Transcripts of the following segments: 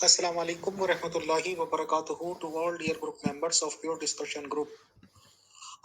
Assalamu alaikum wa rahmatullahi wa barakatuhu to all dear group members of Pure Discussion Group.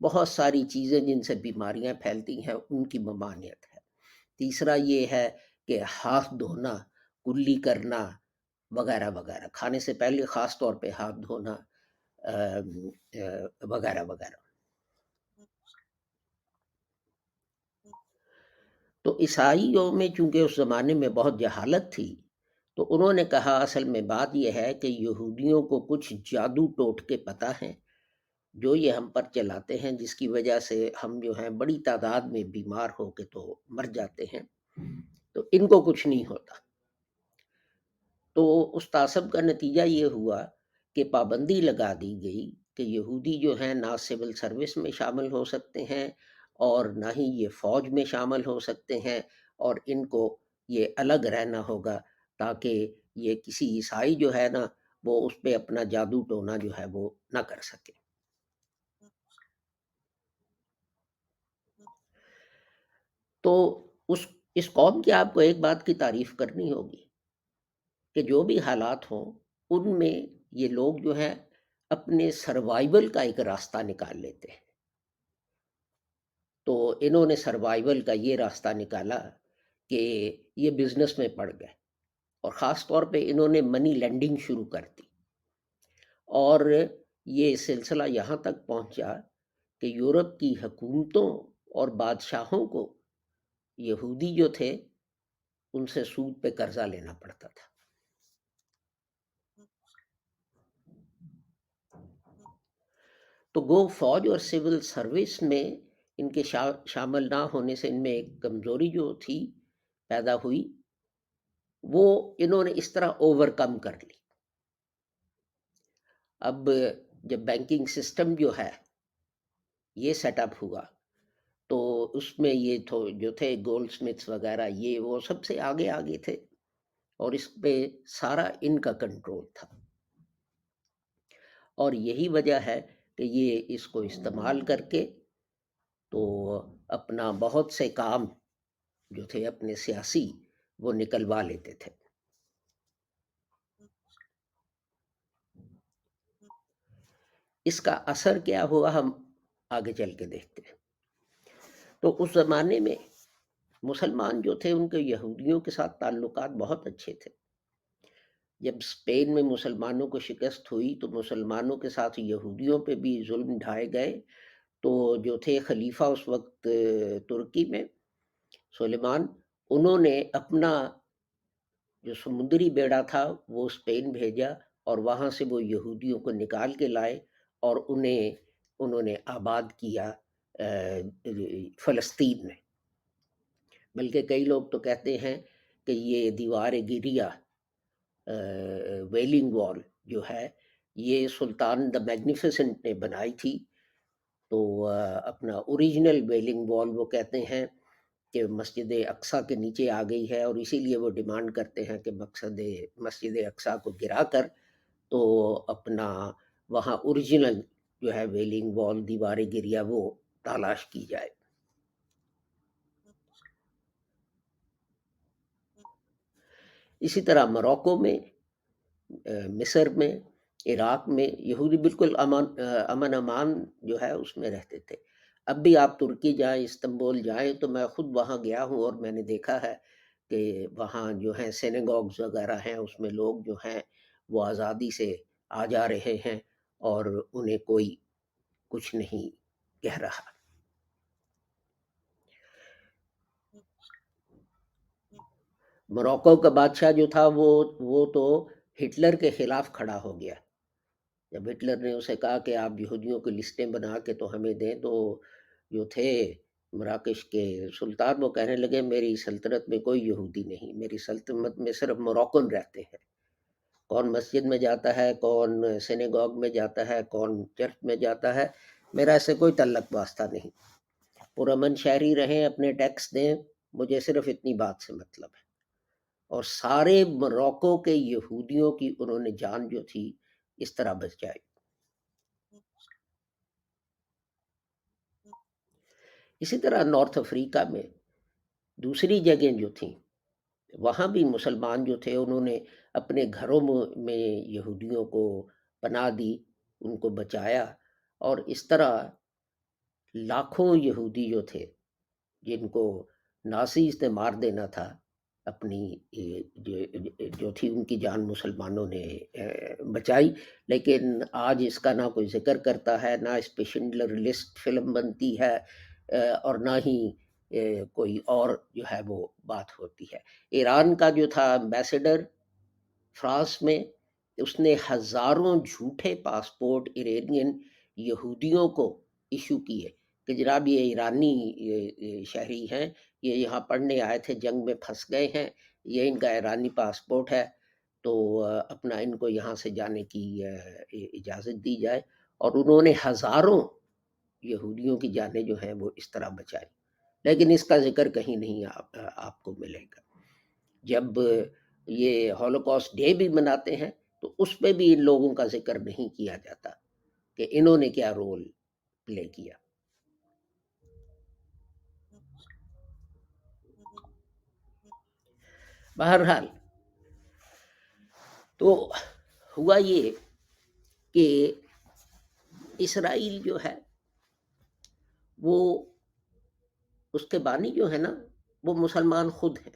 بہت ساری چیزیں جن سے بیماریاں پھیلتی ہیں ان کی ممانعت ہے۔ تیسرا یہ ہے کہ ہاتھ دھونا، کلی کرنا وغیرہ وغیرہ، کھانے سے پہلے خاص طور پہ ہاتھ دھونا وغیرہ وغیرہ۔ تو عیسائیوں میں چونکہ اس زمانے میں بہت جہالت تھی، تو انہوں نے کہا اصل میں بات یہ ہے کہ یہودیوں کو کچھ جادو ٹوٹکے پتہ ہیں جو یہ ہم پر چلاتے ہیں، جس کی وجہ سے ہم جو ہیں بڑی تعداد میں بیمار ہو کے تو مر جاتے ہیں، تو ان کو کچھ نہیں ہوتا۔ تو اس تعصب کا نتیجہ یہ ہوا کہ پابندی لگا دی گئی کہ یہودی جو ہیں نہ سول سروس میں شامل ہو سکتے ہیں اور نہ ہی یہ فوج میں شامل ہو سکتے ہیں، اور ان کو یہ الگ رہنا ہوگا تاکہ یہ کسی عیسائی جو ہے نا وہ اس پہ اپنا جادو ٹونا جو ہے وہ نہ کر سکے۔ تو اس اس قوم کی آپ کو ایک بات کی تعریف کرنی ہوگی کہ جو بھی حالات ہوں ان میں یہ لوگ جو ہیں اپنے سروائیول کا ایک راستہ نکال لیتے ہیں۔ تو انہوں نے سروائیول کا یہ راستہ نکالا کہ یہ بزنس میں پڑ گئے، اور خاص طور پہ انہوں نے منی لینڈنگ شروع کر دی، اور یہ سلسلہ یہاں تک پہنچا کہ یورپ کی حکومتوں اور بادشاہوں کو یہودی جو تھے ان سے سود پہ قرضہ لینا پڑتا تھا۔ تو گو فوج اور سول سروس میں ان کے شامل نہ ہونے سے ان میں ایک کمزوری جو تھی پیدا ہوئی، وہ انہوں نے اس طرح اوور کم کر لی۔ اب جب بینکنگ سسٹم جو ہے یہ سیٹ اپ ہوا تو اس میں یہ جو تھے گولڈ سمتھس وغیرہ یہ وہ سب سے آگے آگے تھے، اور اس پہ سارا ان کا کنٹرول تھا، اور یہی وجہ ہے کہ یہ اس کو استعمال کر کے تو اپنا بہت سے کام جو تھے اپنے سیاسی وہ نکلوا لیتے تھے۔ اس کا اثر کیا ہوا ہم آگے چل کے دیکھتے ہیں۔ تو اس زمانے میں مسلمان جو تھے ان کے یہودیوں کے ساتھ تعلقات بہت اچھے تھے۔ جب اسپین میں مسلمانوں کو شکست ہوئی تو مسلمانوں کے ساتھ یہودیوں پہ بھی ظلم ڈھائے گئے، تو جو تھے خلیفہ اس وقت ترکی میں سلیمان، انہوں نے اپنا جو سمندری بیڑا تھا وہ اسپین بھیجا، اور وہاں سے وہ یہودیوں کو نکال کے لائے اور انہوں نے آباد کیا فلسطین میں۔ بلکہ کئی لوگ تو کہتے ہیں کہ یہ دیوار گریا ویلنگ وال جو ہے یہ سلطان دا میگنیفیسنٹ نے بنائی تھی۔ تو اپنا اوریجنل ویلنگ وال وہ کہتے ہیں کہ مسجد اقصیٰ کے نیچے آ گئی ہے، اور اسی لیے وہ ڈیمانڈ کرتے ہیں کہ مسجد اقصیٰ کو گرا کر تو اپنا وہاں اوریجنل جو ہے ویلنگ وال دیوار گریا وہ تلاش کی جائے۔ اسی طرح موروکو میں، مصر میں، عراق میں یہودی بالکل امن امان جو ہے اس میں رہتے تھے۔ اب بھی آپ ترکی جائیں، استنبول جائیں، تو میں خود وہاں گیا ہوں اور میں نے دیکھا ہے کہ وہاں جو ہیں سینیگوگز وغیرہ ہیں، اس میں لوگ جو ہیں وہ آزادی سے آ جا رہے ہیں اور انہیں کوئی کچھ نہیں کہہ رہا۔ موروکو کا بادشاہ جو تھا وہ تو ہٹلر کے خلاف کھڑا ہو گیا۔ جب ہٹلر نے اسے کہا کہ آپ یہودیوں کی لسٹیں بنا کے تو ہمیں دیں، تو جو تھے مراکش کے سلطان وہ کہنے لگے میری سلطنت میں کوئی یہودی نہیں، میری سلطنت میں صرف موروکن رہتے ہیں۔ کون مسجد میں جاتا ہے، کون سینیگوگ میں جاتا ہے، کون چرچ میں جاتا ہے، میرا ایسے کوئی تعلق واسطہ نہیں۔ پرامن شہری رہیں، اپنے ٹیکس دیں، مجھے صرف اتنی بات سے مطلب ہے۔ اور سارے موروکو کے یہودیوں کی انہوں نے جان جو تھی اس طرح بچائی۔ اسی طرح نارتھ افریقہ میں دوسری جگہیں جو تھیں وہاں بھی مسلمان جو تھے انہوں نے اپنے گھروں میں یہودیوں کو پناہ دی، ان کو بچایا، اور اس طرح لاکھوں یہودی جو تھے جن کو نازیز نے مار دینا تھا، اپنی جو تھی ان کی جان مسلمانوں نے بچائی. لیکن آج اس کا نہ کوئی ذکر کرتا ہے، نہ اس پہ شنڈلر لسٹ فلم بنتی ہے، اور نہ ہی کوئی اور جو ہے وہ بات ہوتی ہے. ایران کا جو تھا ایمبیسڈر فرانس میں، اس نے ہزاروں جھوٹے پاسپورٹ ایرانین یہودیوں کو ایشو کیے کہ جناب یہ ایرانی شہری ہیں، یہ یہاں پڑھنے آئے تھے، جنگ میں پھنس گئے ہیں، یہ ان کا ایرانی پاسپورٹ ہے، تو اپنا ان کو یہاں سے جانے کی اجازت دی جائے. اور انہوں نے ہزاروں یہودیوں کی جانیں جو ہیں وہ اس طرح بچائی. لیکن اس کا ذکر کہیں نہیں آپ کو ملے گا. جب یہ ہولوکاسٹ ڈے بھی مناتے ہیں تو اس پہ بھی ان لوگوں کا ذکر نہیں کیا جاتا کہ انہوں نے کیا رول پلے کیا. بہرحال تو ہوا یہ کہ اسرائیل جو ہے وہ، اس کے بانی جو ہے نا وہ مسلمان خود ہیں.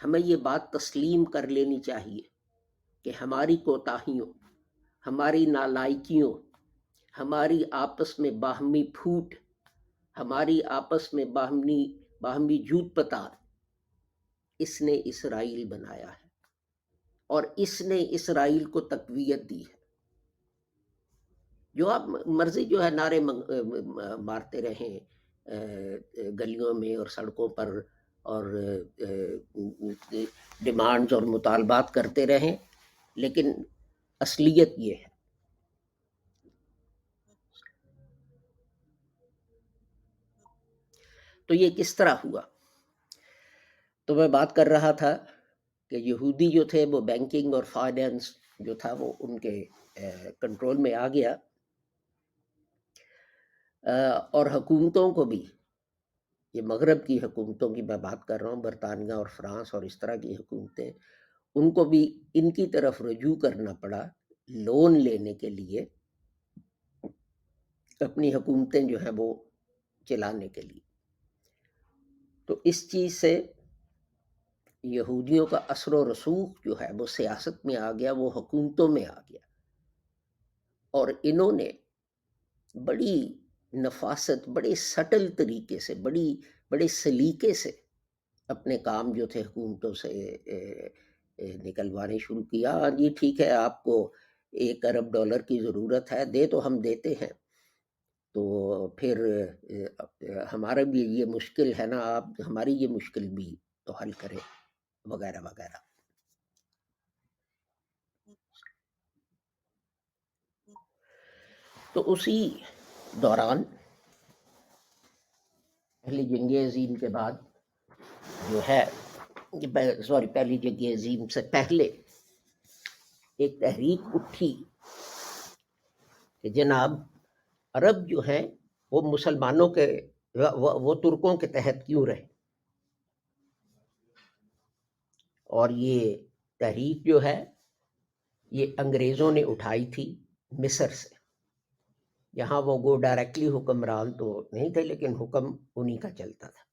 ہمیں یہ بات تسلیم کر لینی چاہیے کہ ہماری کوتاہیوں، ہماری نالائکیوں، ہماری آپس میں باہمی پھوٹ، ہماری آپس میں باہمی جوت پتار، اس نے اسرائیل بنایا ہے اور اس نے اسرائیل کو تقویت دی ہے. جو آپ مرضی جو ہے نعرے مارتے رہیں گلیوں میں اور سڑکوں پر، اور ڈیمانڈز اور مطالبات کرتے رہیں، لیکن اصلیت یہ ہے. تو یہ کس طرح ہوا؟ تو میں بات کر رہا تھا کہ یہودی جو تھے وہ بینکنگ اور فائنینس جو تھا وہ ان کے کنٹرول میں آ گیا، اور حکومتوں کو بھی، یہ مغرب کی حکومتوں کی میں بات کر رہا ہوں، برطانیہ اور فرانس اور اس طرح کی حکومتیں، ان کو بھی ان کی طرف رجوع کرنا پڑا لون لینے کے لیے، اپنی حکومتیں جو ہیں وہ چلانے کے لیے. تو اس چیز سے یہودیوں کا اثر و رسوخ جو ہے وہ سیاست میں آ گیا، وہ حکومتوں میں آ گیا، اور انہوں نے بڑی نفاست، بڑے سٹل طریقے سے، بڑے سلیقے سے اپنے کام جو تھے حکومتوں سے نکلوانے شروع کیا. ہاں جی ٹھیک ہے، آپ کو $1 ارب کی ضرورت ہے، دے تو ہم دیتے ہیں، تو پھر ہمارا بھی یہ مشکل ہے نا، آپ ہماری یہ مشکل بھی تو حل کریں، وغیرہ وغیرہ. تو اسی دوران پہلی جنگ عظیم کے بعد جو ہے، پہلی جنگ عظیم سے پہلے ایک تحریک اٹھی کہ جناب عرب جو ہیں وہ مسلمانوں کے، وہ ترکوں کے تحت کیوں رہے. اور یہ تحریک جو ہے یہ انگریزوں نے اٹھائی تھی مصر سے. یہاں وہ ڈائریکٹلی حکمران تو نہیں تھے، لیکن حکم انہی کا چلتا تھا.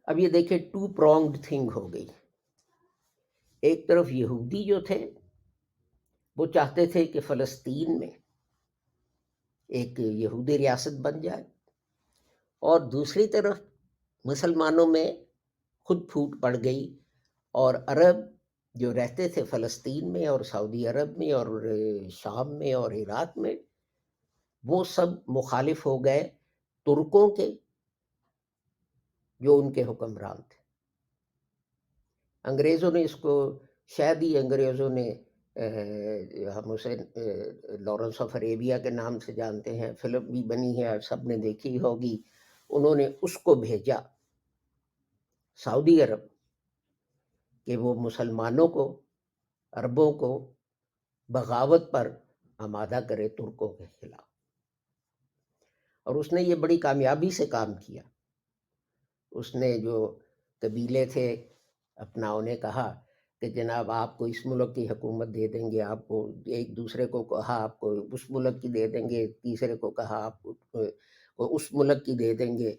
اب یہ دیکھیں 2 pronged تھنگ ہو گئی. ایک طرف یہودی جو تھے وہ چاہتے تھے کہ فلسطین میں ایک یہودی ریاست بن جائے، اور دوسری طرف مسلمانوں میں خود پھوٹ پڑ گئی، اور عرب جو رہتے تھے فلسطین میں اور سعودی عرب میں اور شام میں اور عراق میں، وہ سب مخالف ہو گئے ترکوں کے جو ان کے حکمران تھے. انگریزوں نے اس کو، شاید ہی انگریزوں نے، ہم اسے لارنس آف اریبیا کے نام سے جانتے ہیں، فلم بھی بنی ہے، سب نے دیکھی ہوگی. انہوں نے اس کو بھیجا سعودی عرب کہ وہ مسلمانوں کو، عربوں کو بغاوت پر آمادہ کرے ترکوں کے خلاف. اور اس نے یہ بڑی کامیابی سے کام کیا. اس نے جو قبیلے تھے اپنا، انہیں کہا کہ جناب آپ کو اس ملک کی حکومت دے دیں گے، آپ کو ایک دوسرے کو کہا آپ کو اس ملک کی دے دیں گے، تیسرے کو کہا آپ کو اس ملک کی دے دیں گے.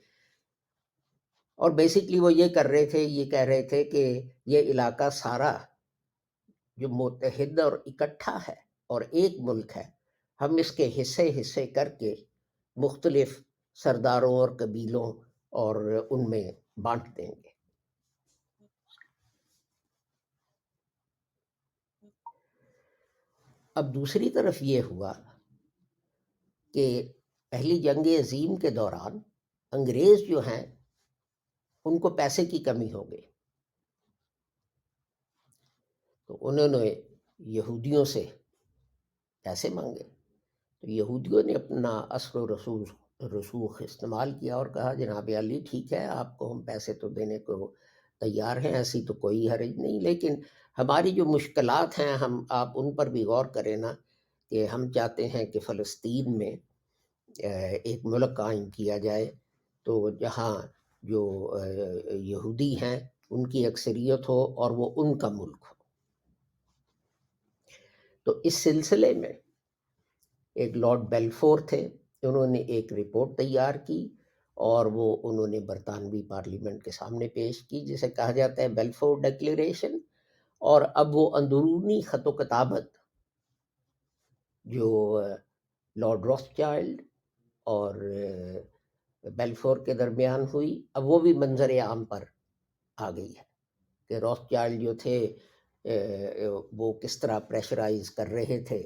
اور بیسکلی وہ یہ کر رہے تھے، یہ کہہ رہے تھے کہ یہ علاقہ سارا جو متحد اور اکٹھا ہے اور ایک ملک ہے، ہم اس کے حصے حصے کر کے مختلف سرداروں اور قبیلوں اور ان میں بانٹ دیں گے. اب دوسری طرف یہ ہوا کہ پہلی جنگ عظیم کے دوران انگریز جو ہیں ان کو پیسے کی کمی ہو گئی، تو انہوں نے یہودیوں سے پیسے مانگے. تو یہودیوں نے اپنا اثر و رسوخ استعمال کیا اور کہا جناب علی ٹھیک ہے، آپ کو ہم پیسے تو دینے کو تیار ہیں، ایسی تو کوئی حرج نہیں، لیکن ہماری جو مشکلات ہیں آپ ان پر بھی غور کریں نا، کہ ہم چاہتے ہیں کہ فلسطین میں ایک ملک قائم کیا جائے، تو جہاں جو یہودی ہیں ان کی اکثریت ہو اور وہ ان کا ملک ہو. تو اس سلسلے میں ایک لارڈ بیلفور تھے، انہوں نے ایک رپورٹ تیار کی اور وہ انہوں نے برطانوی پارلیمنٹ کے سامنے پیش کی، جسے کہا جاتا ہے بیلفور ڈیکلیریشن. اور اب وہ اندرونی خط و کتابت جو لارڈ روتھ چائلڈ اور بیلفور کے درمیان ہوئی، اب وہ بھی منظر عام پر آ گئی ہے کہ روتھ چائلڈ جو تھے وہ کس طرح پریشرائز کر رہے تھے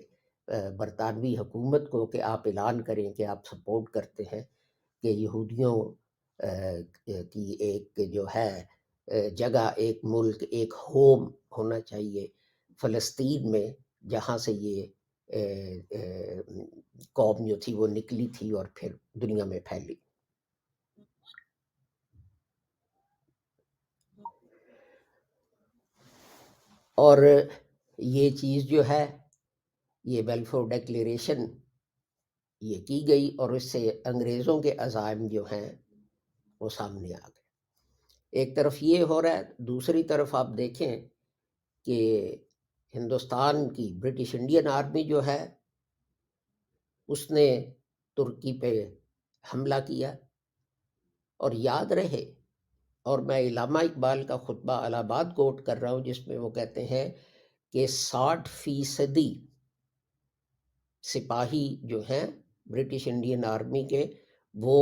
برطانوی حکومت کو کہ آپ اعلان کریں کہ آپ سپورٹ کرتے ہیں کہ یہودیوں کی ایک جو ہے جگہ، ایک ملک، ایک ہوم ہونا چاہیے فلسطین میں، جہاں سے یہ قوم جو تھی وہ نکلی تھی اور پھر دنیا میں پھیلی. اور یہ چیز جو ہے، یہ بیلفور ڈیکلیریشن یہ کی گئی اور اس سے انگریزوں کے عزائم جو ہیں وہ سامنے آ گئے. ایک طرف یہ ہو رہا ہے، دوسری طرف آپ دیکھیں کہ ہندوستان کی برٹش انڈین آرمی جو ہے اس نے ترکی پہ حملہ کیا. اور یاد رہے، اور میں علامہ اقبال کا خطبہ الہ آباد کوٹ کر رہا ہوں جس میں وہ کہتے ہیں کہ 60% سپاہی جو ہیں برٹش انڈین آرمی کے وہ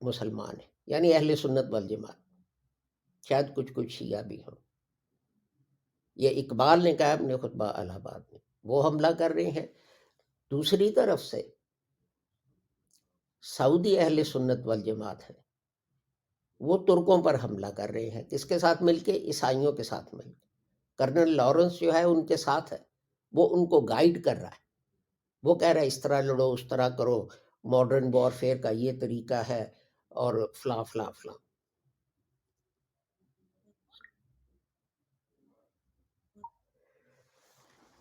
مسلمان ہیں، یعنی اہل سنت والجماعت، شاید کچھ شیعہ بھی ہوں. یہ اقبال نے کہا اپنے خطبہ الہ آباد میں، وہ حملہ کر رہے ہیں. دوسری طرف سے سعودی اہل سنت والجماعت ہے، وہ ترکوں پر حملہ کر رہے ہیں، کس کے ساتھ مل کے؟ عیسائیوں کے ساتھ مل کے. کرنل لارنس جو ہے ان کے ساتھ ہے، وہ ان کو گائیڈ کر رہا ہے، وہ کہہ رہا ہے اس طرح لڑو، اس طرح کرو، ماڈرن وارفیئر کا یہ طریقہ ہے اور فلاں فلاں فلاں.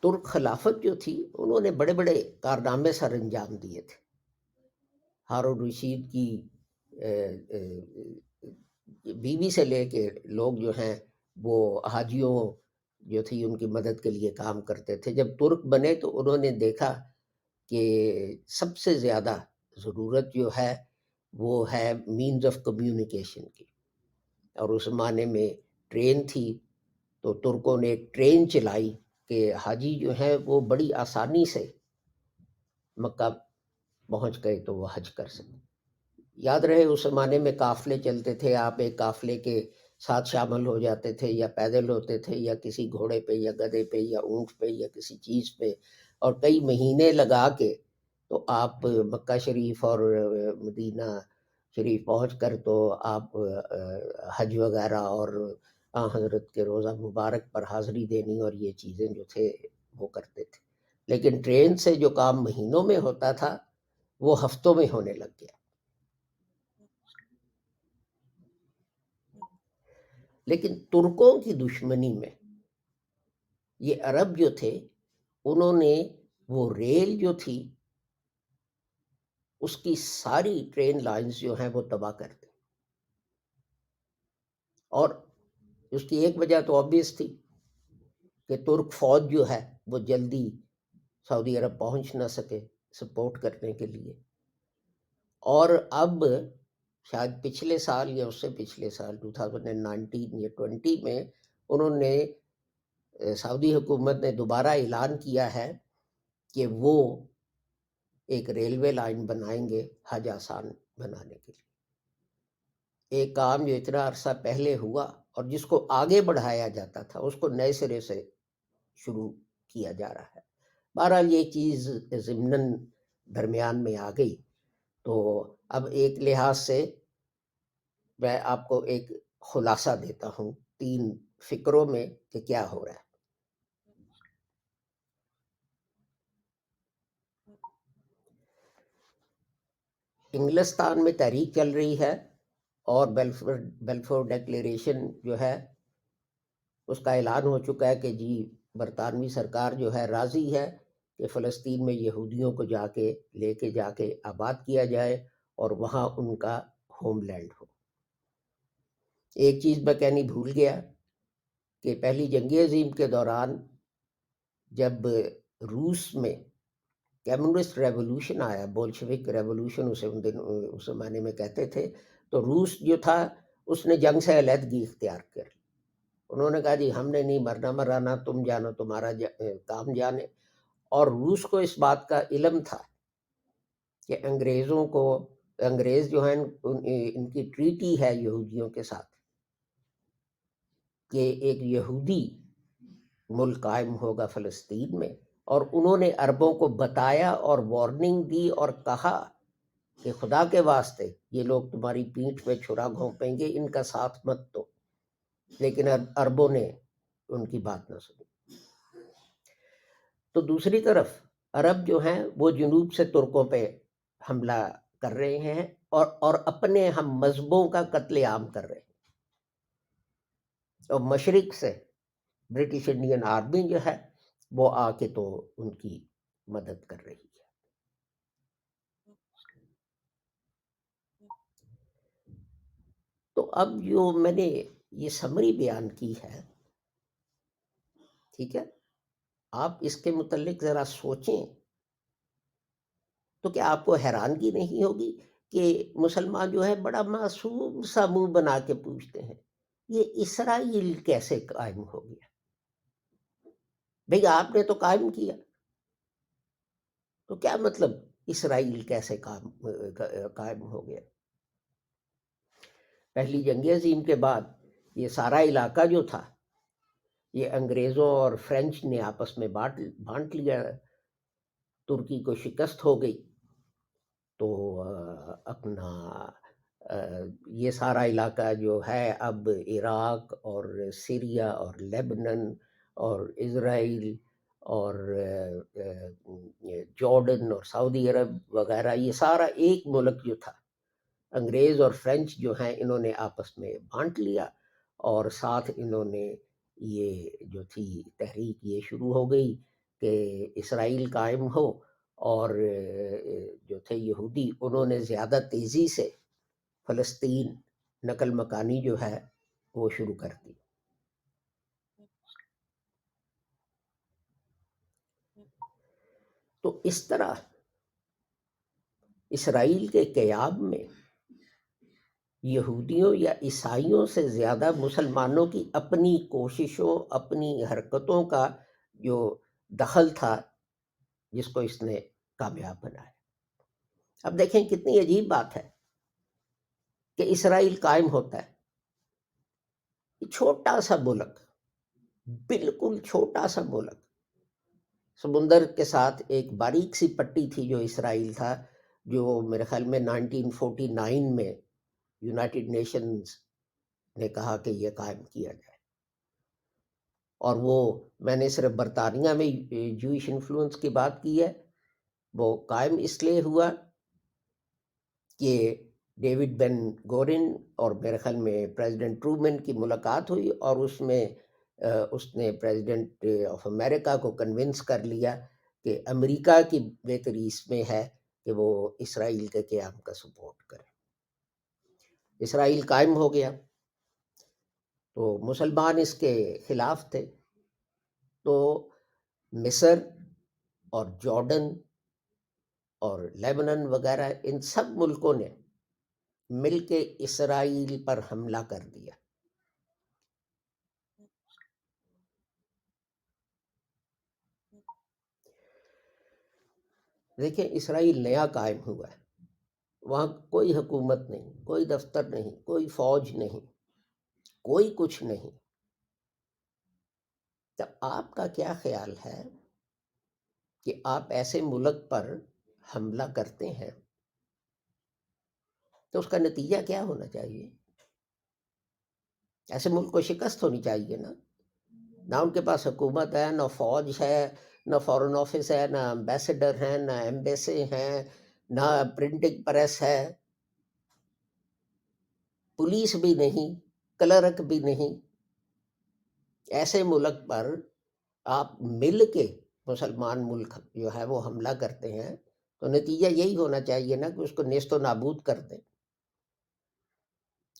ترک خلافت جو تھی انہوں نے بڑے بڑے کارنامے سر انجام دیے تھے. ہارون رشید کی بیوی سے لے کے لوگ جو ہیں وہ حاجیوں جو تھی ان کی مدد کے لیے کام کرتے تھے. جب ترک بنے تو انہوں نے دیکھا کہ سب سے زیادہ ضرورت جو ہے وہ ہے مینز آف کمیونیکیشن کی، اور اس زمانے میں ٹرین تھی، تو ترکوں نے ایک ٹرین چلائی کہ حاجی جو ہیں وہ بڑی آسانی سے مکہ پہنچ گئے تو وہ حج کر سکے. یاد رہے اس زمانے میں قافلے چلتے تھے، آپ ایک قافلے کے ساتھ شامل ہو جاتے تھے، یا پیدل ہوتے تھے یا کسی گھوڑے پہ یا گدھے پہ یا اونٹ پہ یا کسی چیز پہ، اور کئی مہینے لگا کے تو آپ مکہ شریف اور مدینہ شریف پہنچ کر تو آپ حج وغیرہ اور حضرت کے روزہ مبارک پر حاضری دینی اور یہ چیزیں جو تھے وہ کرتے تھے. لیکن ٹرین سے جو کام مہینوں میں ہوتا تھا وہ ہفتوں میں ہونے لگ گیا. لیکن ترکوں کی دشمنی میں یہ عرب جو تھے انہوں نے وہ ریل جو تھی اس کی ساری ٹرین لائنز جو ہیں وہ تباہ کر دی. اور اس کی ایک وجہ تو obvious تھی کہ ترک فوج جو ہے وہ جلدی سعودی عرب پہنچ نہ سکے سپورٹ کرنے کے لیے. اور اب شاید پچھلے سال یا اس سے پچھلے سال 2019 یا 20 میں انہوں نے سعودی حکومت نے دوبارہ اعلان کیا ہے کہ وہ ایک ریلوے لائن بنائیں گے حج آسان بنانے کے لیے. ایک کام جو اتنا عرصہ پہلے ہوا اور جس کو آگے بڑھایا جاتا تھا اس کو نئے سرے سے شروع کیا جا رہا ہے. بہرحال یہ چیز ضمناً درمیان میں آ گئی. تو اب ایک لحاظ سے میں آپ کو ایک خلاصہ دیتا ہوں 3 فکروں میں کہ کیا ہو رہا ہے. انگلستان میں تحریک چل رہی ہے اور بیلفور ڈیکلیریشن جو ہے اس کا اعلان ہو چکا ہے کہ جی برطانوی سرکار جو ہے راضی ہے کہ فلسطین میں یہودیوں کو لے کے جا کے آباد کیا جائے اور وہاں ان کا ہوم لینڈ ہو. ایک چیز میں کہنی بھول گیا کہ پہلی جنگ عظیم کے دوران جب روس میں کمیونسٹ ریولوشن آیا، بولشوک ریولوشن اس زمانے میں کہتے تھے، تو روس جو تھا اس نے جنگ سے علیحدگی اختیار کر لی. انہوں نے کہا جی ہم نے نہیں مرنا مرانا، تم جانو تمہارا کام جانے. اور روس کو اس بات کا علم تھا کہ انگریز جو ہیں ان کی ٹریٹی ہے یہودیوں کے ساتھ کہ ایک یہودی ملک قائم ہوگا فلسطین میں. اور انہوں نے عربوں کو بتایا اور وارننگ دی اور کہا کہ خدا کے واسطے یہ لوگ تمہاری پیٹھ پہ چھرا گھونپیں گے، ان کا ساتھ مت دو. لیکن عربوں نے ان کی بات نہ سنی. تو دوسری طرف عرب جو ہیں وہ جنوب سے ترکوں پہ حملہ کر رہے ہیں اور اپنے ہم مذہبوں کا قتل عام کر رہے ہیں. اور مشرق سے برٹش انڈین آرمی جو ہے وہ آ کے تو ان کی مدد کر رہی ہے. تو اب جو میں نے یہ سمری بیان کی ہے، ٹھیک ہے، آپ اس کے متعلق ذرا سوچیں تو کیا آپ کو حیرانگی نہیں ہوگی کہ مسلمان جو ہے بڑا معصوم سا منہ بنا کے پوچھتے ہیں یہ اسرائیل کیسے قائم ہو گیا؟ بھئی آپ نے تو قائم کیا، تو کیا مطلب اسرائیل کیسے قائم ہو گیا؟ پہلی جنگ عظیم کے بعد یہ سارا علاقہ جو تھا یہ انگریزوں اور فرینچ نے آپس میں بانٹ لیا. ترکی کو شکست ہو گئی تو اپنا یہ سارا علاقہ جو ہے اب عراق اور سیریا اور لیبنن اور اسرائیل اور جارڈن اور سعودی عرب وغیرہ، یہ سارا ایک ملک جو تھا انگریز اور فرینچ جو ہیں انہوں نے آپس میں بانٹ لیا. اور ساتھ انہوں نے یہ جو تھی تحریک یہ شروع ہو گئی کہ اسرائیل قائم ہو. اور جو تھے یہودی انہوں نے زیادہ تیزی سے فلسطین نقل مکانی جو ہے وہ شروع کر دی. تو اس طرح اسرائیل کے قیام میں یہودیوں یا عیسائیوں سے زیادہ مسلمانوں کی اپنی کوششوں، اپنی حرکتوں کا جو دخل تھا جس کو اس نے کامیاب بنایا. اب دیکھیں کتنی عجیب بات ہے کہ اسرائیل قائم ہوتا ہے، چھوٹا سا ملک، بالکل چھوٹا سا ملک، سمندر کے ساتھ ایک باریک سی پٹی تھی جو اسرائیل تھا، جو میرے خیال میں 1949 میں یونائٹڈ نیشنز نے کہا کہ یہ قائم کیا جائے. اور وہ میں نے صرف برطانیہ میں جوئش انفلوئنس کی بات کی ہے. وہ قائم اس لیے ہوا کہ ڈیوڈ بین گورن اور میرے خیال میں پریزیڈنٹ ٹرومن کی ملاقات ہوئی اور اس میں اس نے پریزیڈنٹ آف امریکہ کو کنونس کر لیا کہ امریکہ کی بہتری اس میں ہے کہ وہ اسرائیل کے قیام کا سپورٹ کرے. اسرائیل قائم ہو گیا تو مسلمان اس کے خلاف تھے. تو مصر اور جارڈن اور لیبنان وغیرہ ان سب ملکوں نے مل کے اسرائیل پر حملہ کر دیا. دیکھیں اسرائیل نیا قائم ہوا ہے، وہاں کوئی حکومت نہیں، کوئی دفتر نہیں، کوئی فوج نہیں، کوئی کچھ نہیں. تو آپ کا کیا خیال ہے کہ آپ ایسے ملک پر حملہ کرتے ہیں تو اس کا نتیجہ کیا ہونا چاہیے؟ ایسے ملک کو شکست ہونی چاہیے نا. نہ ان کے پاس حکومت ہے، نہ فوج ہے، نہ فورن آفس ہے، نہ امبیسڈر ہیں، نہ ایمبیسی ہیں، نہ پرنٹنگ پریس ہے، پولیس بھی نہیں، کلرک بھی نہیں. ایسے ملک پر آپ مل کے مسلمان ملک جو ہے وہ حملہ کرتے ہیں تو نتیجہ یہی ہونا چاہیے نا کہ اس کو نیست و نابود کر دیں.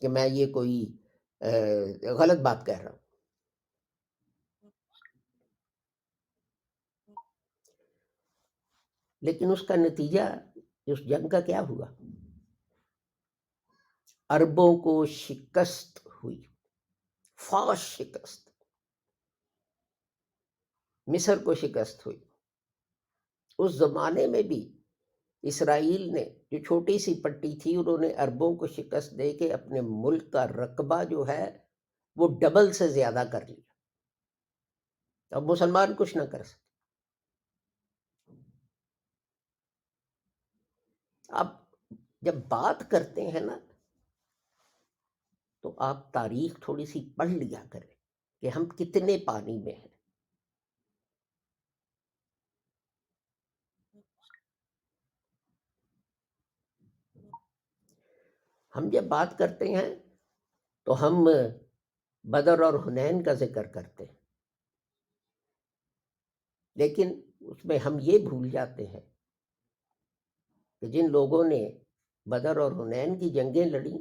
کہ میں یہ کوئی غلط بات کہہ رہا ہوں. لیکن اس کا نتیجہ اس جنگ کا کیا ہوا؟ عربوں کو شکست ہوئی، فاش شکست. مصر کو شکست ہوئی. اس زمانے میں بھی اسرائیل نے جو چھوٹی سی پٹی تھی انہوں نے عربوں کو شکست دے کے اپنے ملک کا رقبہ جو ہے وہ ڈبل سے زیادہ کر لیا. اب مسلمان کچھ نہ کر سکے. اب جب بات کرتے ہیں نا تو آپ تاریخ تھوڑی سی پڑھ لیا کریں کہ ہم کتنے پانی میں ہیں. ہم جب بات کرتے ہیں تو ہم بدر اور حنین کا ذکر کرتے ہیں، لیکن اس میں ہم یہ بھول جاتے ہیں کہ جن لوگوں نے بدر اور حنین کی جنگیں لڑیں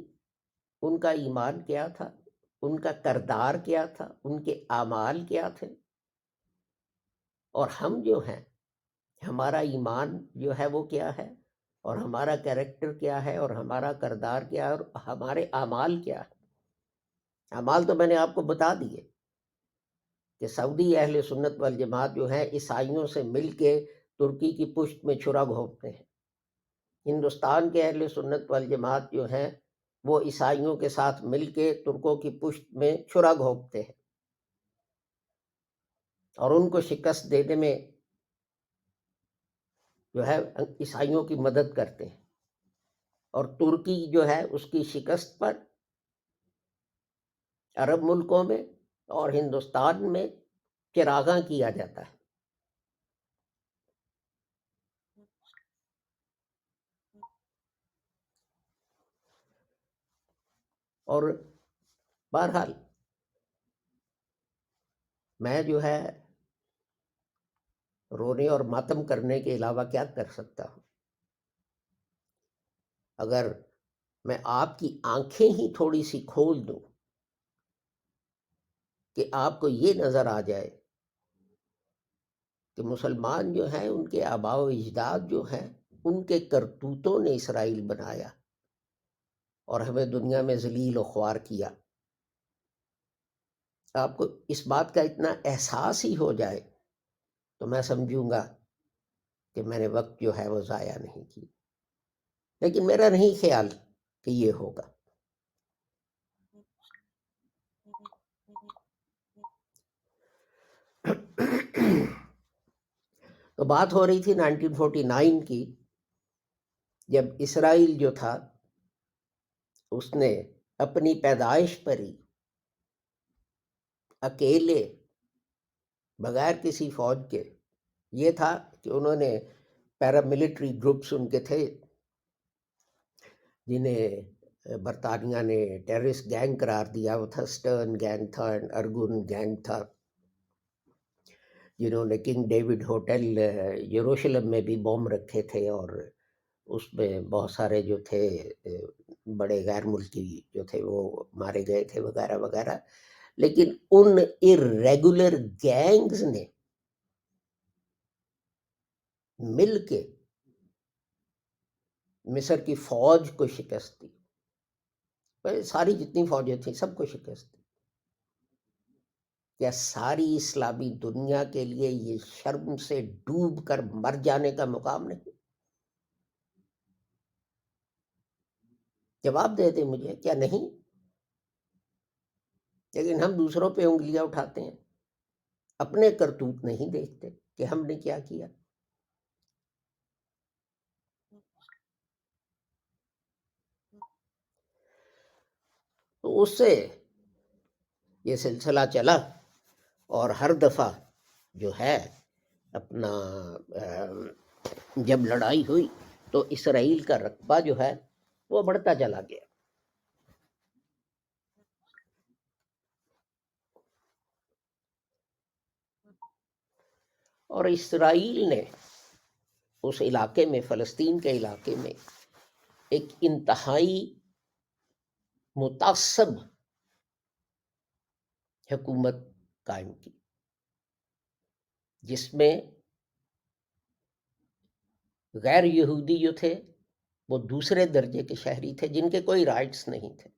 ان کا ایمان کیا تھا، ان کا کردار کیا تھا، ان کے اعمال کیا تھے. اور ہم جو ہیں ہمارا ایمان جو ہے وہ کیا ہے، اور ہمارا کیریکٹر کیا ہے، اور ہمارا کردار کیا ہے، اور ہمارے اعمال کیا ہے. اعمال تو میں نے آپ کو بتا دیے کہ سعودی اہل سنت والجماعت جو ہیں عیسائیوں سے مل کے ترکی کی پشت میں چھرا گھونپتے ہیں. ہندوستان کے اہل سنت والجماعت جو ہیں وہ عیسائیوں کے ساتھ مل کے ترکوں کی پشت میں چھرا گھونپتے ہیں اور ان کو شکست دینے میں جو ہے عیسائیوں کی مدد کرتے ہیں. اور ترکی جو ہے اس کی شکست پر عرب ملکوں میں اور ہندوستان میں چراغاں کیا جاتا ہے. اور بہرحال میں جو ہے رونے اور ماتم کرنے کے علاوہ کیا کر سکتا ہوں؟ اگر میں آپ کی آنکھیں ہی تھوڑی سی کھول دوں کہ آپ کو یہ نظر آ جائے کہ مسلمان جو ہیں ان کے آباء و اجداد جو ہیں ان کے کرتوتوں نے اسرائیل بنایا اور ہمیں دنیا میں ذلیل و خوار کیا، آپ کو اس بات کا اتنا احساس ہی ہو جائے تو میں سمجھوں گا کہ میں نے وقت جو ہے وہ ضائع نہیں کی. لیکن میرا نہیں خیال کہ یہ ہوگا. تو بات ہو رہی تھی 1949 کی، جب اسرائیل جو تھا اس نے اپنی پیدائش پر ہی اکیلے بغیر کسی فوج کے، یہ تھا کہ انہوں نے پیراملٹری گروپس ان کے تھے جنہیں برطانیہ نے ٹیررسٹ گینگ قرار دیا. وہ تھا سٹرن گینگ تھا، ارگن گینگ تھا، جنہوں نے کنگ ڈیوڈ ہوٹل یروشلم میں بھی بوم رکھے تھے اور اس میں بہت سارے جو تھے بڑے غیر ملکی جو تھے وہ مارے گئے تھے وغیرہ وغیرہ. لیکن ان irregular گینگز نے مل کے مصر کی فوج کو شکست دی، ساری جتنی فوجیں تھیں سب کو شکست دی۔ کیا ساری اسلامی دنیا کے لیے یہ شرم سے ڈوب کر مر جانے کا مقام نہیں؟ جواب دے دیں مجھے، کیا نہیں؟ لیکن ہم دوسروں پہ انگلیاں اٹھاتے ہیں، اپنے کرتوت نہیں دیکھتے کہ ہم نے کیا کیا۔ تو اس سے یہ سلسلہ چلا، اور ہر دفعہ جو ہے اپنا جب لڑائی ہوئی تو اسرائیل کا رقبہ جو ہے وہ بڑھتا چلا گیا۔ اور اسرائیل نے اس علاقے میں، فلسطین کے علاقے میں، ایک انتہائی متعصب حکومت قائم کی، جس میں غیر یہودی جو تھے وہ دوسرے درجے کے شہری تھے، جن کے کوئی رائٹس نہیں تھے،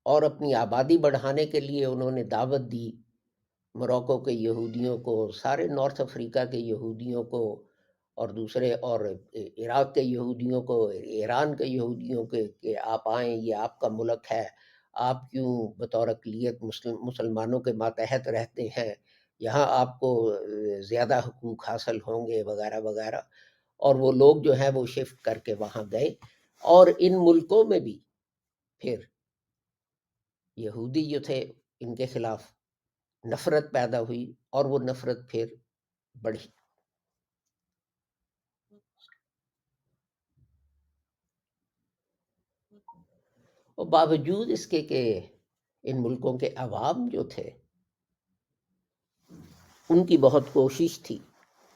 اور اپنی آبادی بڑھانے کے لیے انہوں نے دعوت دی موروکو کے یہودیوں کو، سارے نارتھ افریقہ کے یہودیوں کو، اور دوسرے اور عراق کے یہودیوں کو، ایران کے یہودیوں کے، کہ آپ آئیں، یہ آپ کا ملک ہے، آپ کیوں بطور اقلیت مسلمانوں کے ماتحت رہتے ہیں، یہاں آپ کو زیادہ حقوق حاصل ہوں گے وغیرہ وغیرہ۔ اور وہ لوگ جو ہیں وہ شفٹ کر کے وہاں گئے، اور ان ملکوں میں بھی پھر یہودی جو تھے ان کے خلاف نفرت پیدا ہوئی، اور وہ نفرت پھر بڑھی۔ اور باوجود اس کے کہ ان ملکوں کے عوام جو تھے ان کی بہت کوشش تھی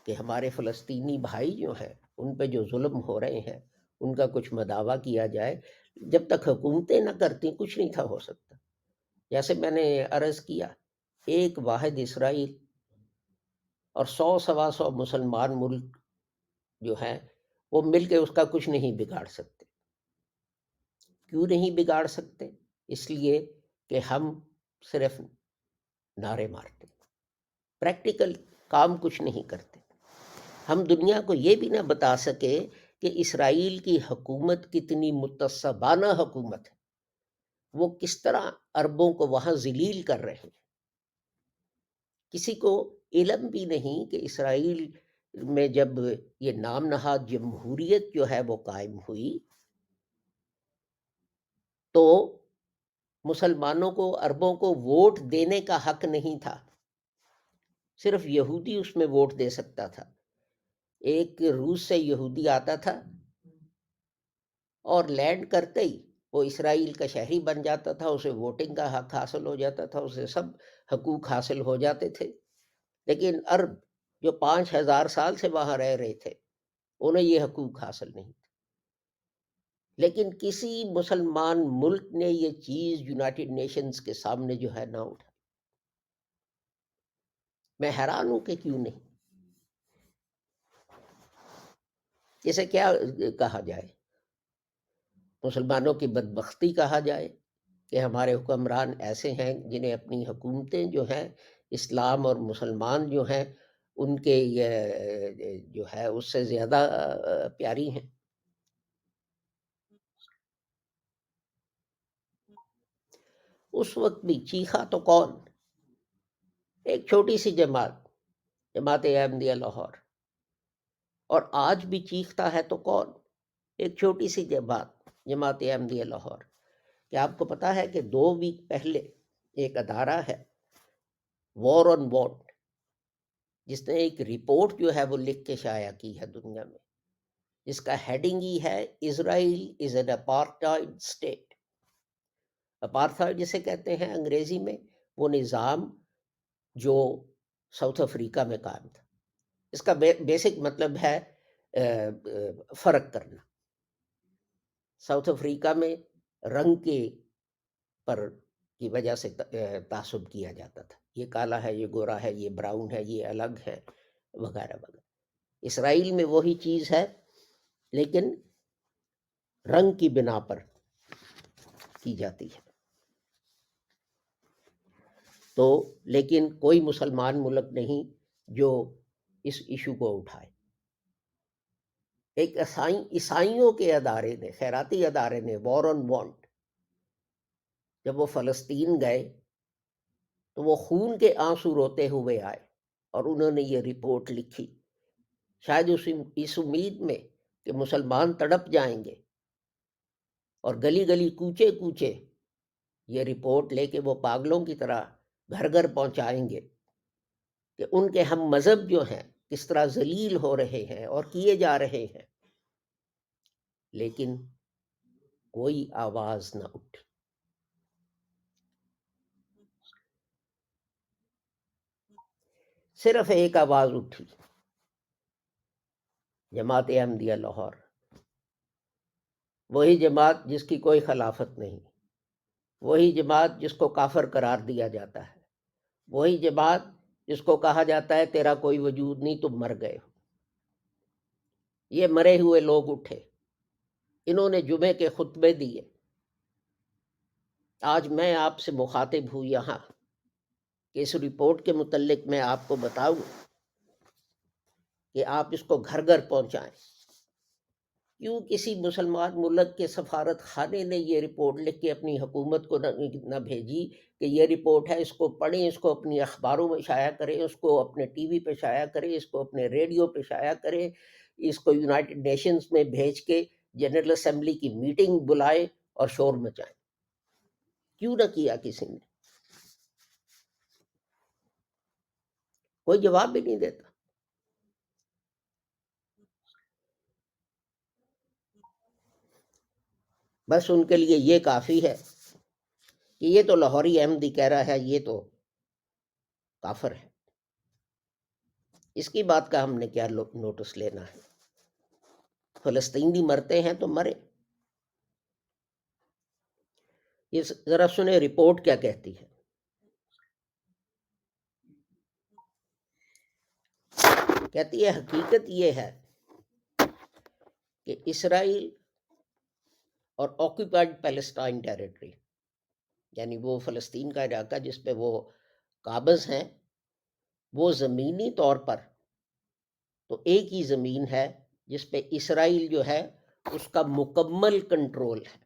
کہ ہمارے فلسطینی بھائی جو ہیں ان پہ جو ظلم ہو رہے ہیں ان کا کچھ مداوع کیا جائے، جب تک حکومتیں نہ کرتی کچھ نہیں تھا ہو سکتا۔ جیسے میں نے عرض کیا، ایک واحد اسرائیل اور 100 سوا 100 مسلمان ملک جو ہیں وہ مل کے اس کا کچھ نہیں بگاڑ سکتے۔ کیوں نہیں بگاڑ سکتے؟ اس لیے کہ ہم صرف نعرے مارتے، پریکٹیکل کام کچھ نہیں کرتے۔ ہم دنیا کو یہ بھی نہ بتا سکے کہ اسرائیل کی حکومت کتنی متعصبانہ حکومت ہے، وہ کس طرح عربوں کو وہاں ذلیل کر رہے ہیں۔ کسی کو علم بھی نہیں کہ اسرائیل میں جب یہ نام نہاد جمہوریت جو ہے وہ قائم ہوئی تو مسلمانوں کو، عربوں کو ووٹ دینے کا حق نہیں تھا، صرف یہودی اس میں ووٹ دے سکتا تھا۔ ایک روس سے یہودی آتا تھا اور لینڈ کرتے ہی وہ اسرائیل کا شہری بن جاتا تھا، اسے ووٹنگ کا حق حاصل ہو جاتا تھا، اسے سب حقوق حاصل ہو جاتے تھے۔ لیکن عرب جو 5000 سال سے وہاں رہ رہے تھے انہیں یہ حقوق حاصل نہیں تھے۔ لیکن کسی مسلمان ملک نے یہ چیز یونائٹڈ نیشنز کے سامنے جو ہے نہ اٹھا۔ میں حیران ہوں کہ کیوں نہیں۔ اسے کیا کہا جائے؟ مسلمانوں کی بدبختی کہا جائے کہ ہمارے حکمران ایسے ہیں جنہیں اپنی حکومتیں جو ہیں اسلام اور مسلمان جو ہیں ان کے جو ہے اس سے زیادہ پیاری ہیں۔ اس وقت بھی چیخا تو کون؟ ایک چھوٹی سی جماعت، جماعت احمدیہ لاہور۔ اور آج بھی چیختا ہے تو کون؟ ایک چھوٹی سی جماعت، جماعت احمدیہ لاہور۔ کیا آپ کو پتا ہے کہ 2 ویک پہلے ایک ادارہ ہے وار آن واٹ، جس نے ایک رپورٹ جو ہے وہ لکھ کے شائع کی ہے دنیا میں، جس کا ہیڈنگ ہی ہے Israel is an apartheid state. Apartheid جسے کہتے ہیں انگریزی میں، وہ نظام جو ساؤتھ افریقہ میں قائم تھا۔ اس کا بیسک مطلب ہے فرق کرنا۔ ساؤتھ افریقہ میں رنگ کے پر کی وجہ سے تعصب کیا جاتا تھا، یہ کالا ہے، یہ گورا ہے، یہ براؤن ہے، یہ الگ ہے، وغیرہ وغیرہ۔ اسرائیل میں وہی چیز ہے، لیکن رنگ کی بنا پر کی جاتی ہے۔ تو لیکن کوئی مسلمان ملک نہیں جو اس ایشو کو اٹھائے۔ ایک عیسائیوں کے ادارے نے، خیراتی ادارے نے، وار آن وانٹ، جب وہ فلسطین گئے تو وہ خون کے آنسو روتے ہوئے آئے اور انہوں نے یہ رپورٹ لکھی، شاید اس امید میں کہ مسلمان تڑپ جائیں گے، اور گلی گلی کوچے کوچے یہ رپورٹ لے کے وہ پاگلوں کی طرح گھر گھر پہنچائیں گے کہ ان کے ہم مذہب جو ہیں کس طرح ذلیل ہو رہے ہیں اور کیے جا رہے ہیں، لیکن کوئی آواز نہ اٹھی۔ صرف ایک آواز اٹھی، جماعت احمدیہ لاہور، وہی جماعت جس کی کوئی خلافت نہیں، وہی جماعت جس کو کافر قرار دیا جاتا ہے، وہی جماعت جس کو کہا جاتا ہے تیرا کوئی وجود نہیں، تم مر گئے ہو۔ یہ مرے ہوئے لوگ اٹھے، انہوں نے جمعے کے خطبے دیے۔ آج میں آپ سے مخاطب ہوں یہاں کہ اس رپورٹ کے متعلق میں آپ کو بتاؤں کہ آپ اس کو گھر گھر پہنچائیں۔ کیوں کسی مسلمان ملک کے سفارت خانے نے یہ رپورٹ لکھ کے اپنی حکومت کو نہ بھیجی کہ یہ رپورٹ ہے، اس کو پڑھیں، اس کو اپنی اخباروں میں شائع کریں، اس کو اپنے ٹی وی پہ شائع کریں، اس کو اپنے ریڈیو پہ شائع کریں، اس کو یونائٹڈ نیشنز میں بھیج کے جنرل اسمبلی کی میٹنگ بلائے اور شور مچائیں؟ کیوں نہ کیا کسی نے؟ کوئی جواب بھی نہیں دیتا۔ بس ان کے لیے یہ کافی ہے کہ یہ تو لاہوری احمدی کہہ رہا ہے، یہ تو کافر ہے، اس کی بات کا ہم نے کیا نوٹس لینا ہے؟ فلسطینی مرتے ہیں تو مرے۔ یہ ذرا سنیں رپورٹ کیا کہتی ہے۔ کہتی ہے حقیقت یہ ہے کہ اسرائیل اور آکوپائڈ پیلسٹائن ٹیریٹری، یعنی وہ فلسطین کا علاقہ جس پہ وہ قابض ہیں، وہ زمینی طور پر تو ایک ہی زمین ہے جس پہ اسرائیل جو ہے اس کا مکمل کنٹرول ہے۔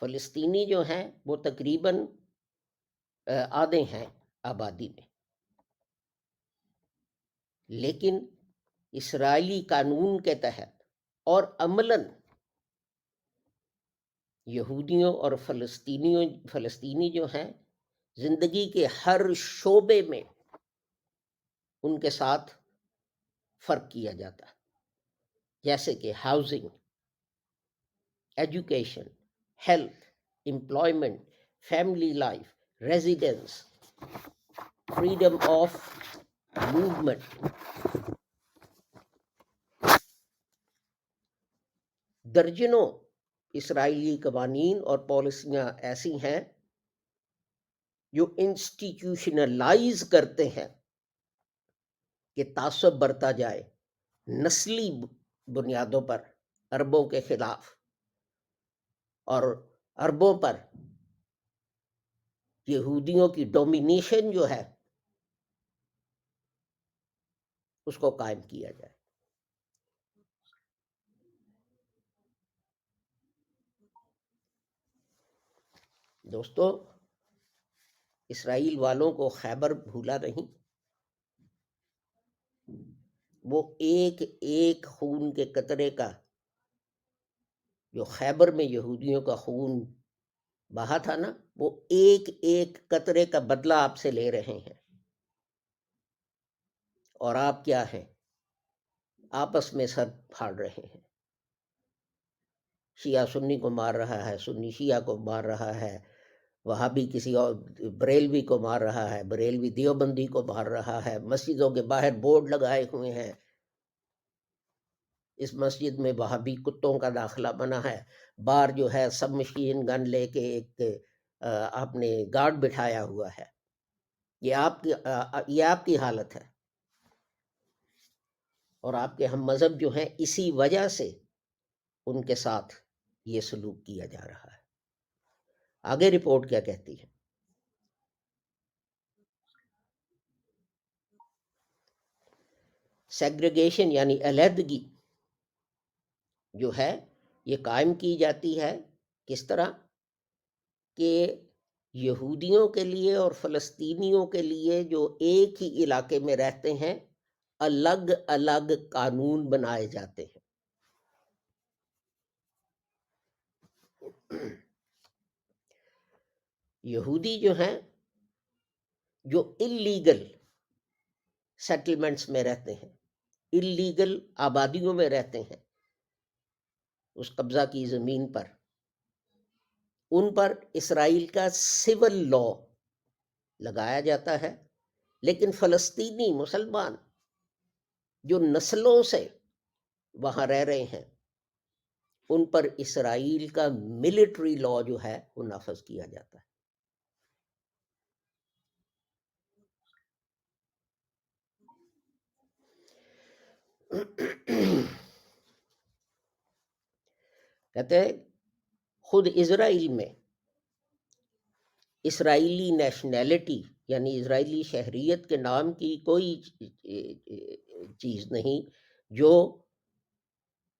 فلسطینی جو ہیں وہ تقریباً آدھے ہیں آبادی میں، لیکن اسرائیلی قانون کے تحت اور عملاً یہودیوں اور فلسطینی جو ہیں زندگی کے ہر شعبے میں ان کے ساتھ فرق کیا جاتا ہے، جیسے کہ housing, education, health, employment, family life, residence, freedom of movement. درجنوں اسرائیلی قوانین اور پالیسیاں ایسی ہیں جو انسٹیٹیوشنلائز کرتے ہیں کہ تعصب برتا جائے نسلی بنیادوں پر عربوں کے خلاف، اور عربوں پر یہودیوں کی ڈومینیشن جو ہے اس کو قائم کیا جائے۔ دوستو، اسرائیل والوں کو خیبر بھولا نہیں، وہ ایک ایک خون کے قطرے کا، جو خیبر میں یہودیوں کا خون بہا تھا نا، وہ ایک ایک قطرے کا بدلہ آپ سے لے رہے ہیں، اور آپ کیا ہیں؟ آپس میں سر پھاڑ رہے ہیں۔ شیعہ سنی کو مار رہا ہے، سنی شیعہ کو مار رہا ہے، وہابی کسی اور بریلوی کو مار رہا ہے، بریلوی دیوبندی کو مار رہا ہے، مسجدوں کے باہر بورڈ لگائے ہوئے ہیں، اس مسجد میں وہابی کتوں کا داخلہ بنا ہے، باہر جو ہے سب مشین گن لے کے ایک آپ نے گارڈ بٹھایا ہوا ہے. یہ آپ کی حالت ہے، اور آپ کے ہم مذہب جو ہیں اسی وجہ سے ان کے ساتھ یہ سلوک کیا جا رہا ہے. آگے رپورٹ کیا کہتی ہے؟ سیگریگیشن یعنی علیحدگی جو ہے یہ قائم کی جاتی ہے کس طرح کہ یہودیوں کے لیے اور فلسطینیوں کے لیے جو ایک ہی علاقے میں رہتے ہیں الگ الگ قانون بنائے جاتے ہیں. یہودی جو ہیں جو اللیگل سیٹلمنٹس میں رہتے ہیں، اللیگل آبادیوں میں رہتے ہیں اس قبضہ کی زمین پر، ان پر اسرائیل کا سول لا لگایا جاتا ہے. لیکن فلسطینی مسلمان جو نسلوں سے وہاں رہ رہے ہیں ان پر اسرائیل کا ملٹری لا جو ہے وہ نافذ کیا جاتا ہے. کہتے ہیں خود اسرائیل میں اسرائیلی نیشنلٹی یعنی اسرائیلی شہریت کے نام کی کوئی چیز نہیں جو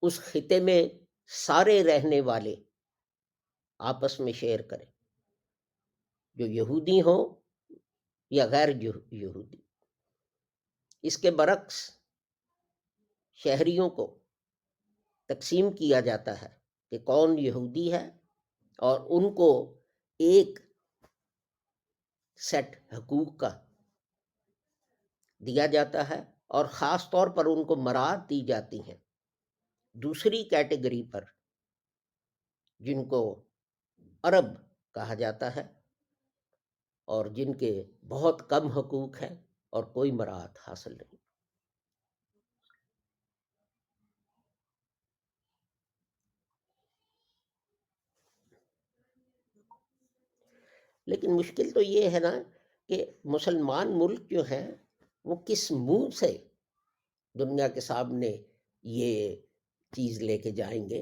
اس خطے میں سارے رہنے والے آپس میں شیئر کریں، جو یہودی ہوں یا غیر یہودی. اس کے برعکس شہریوں کو تقسیم کیا جاتا ہے کہ کون یہودی ہے، اور ان کو ایک سیٹ حقوق کا دیا جاتا ہے، اور خاص طور پر ان کو مراعات دی جاتی ہیں دوسری کیٹیگری پر جن کو عرب کہا جاتا ہے اور جن کے بہت کم حقوق ہیں اور کوئی مراعات حاصل نہیں. لیکن مشکل تو یہ ہے نا کہ مسلمان ملک جو ہیں وہ کس منہ سے دنیا کے سامنے یہ چیز لے کے جائیں گے.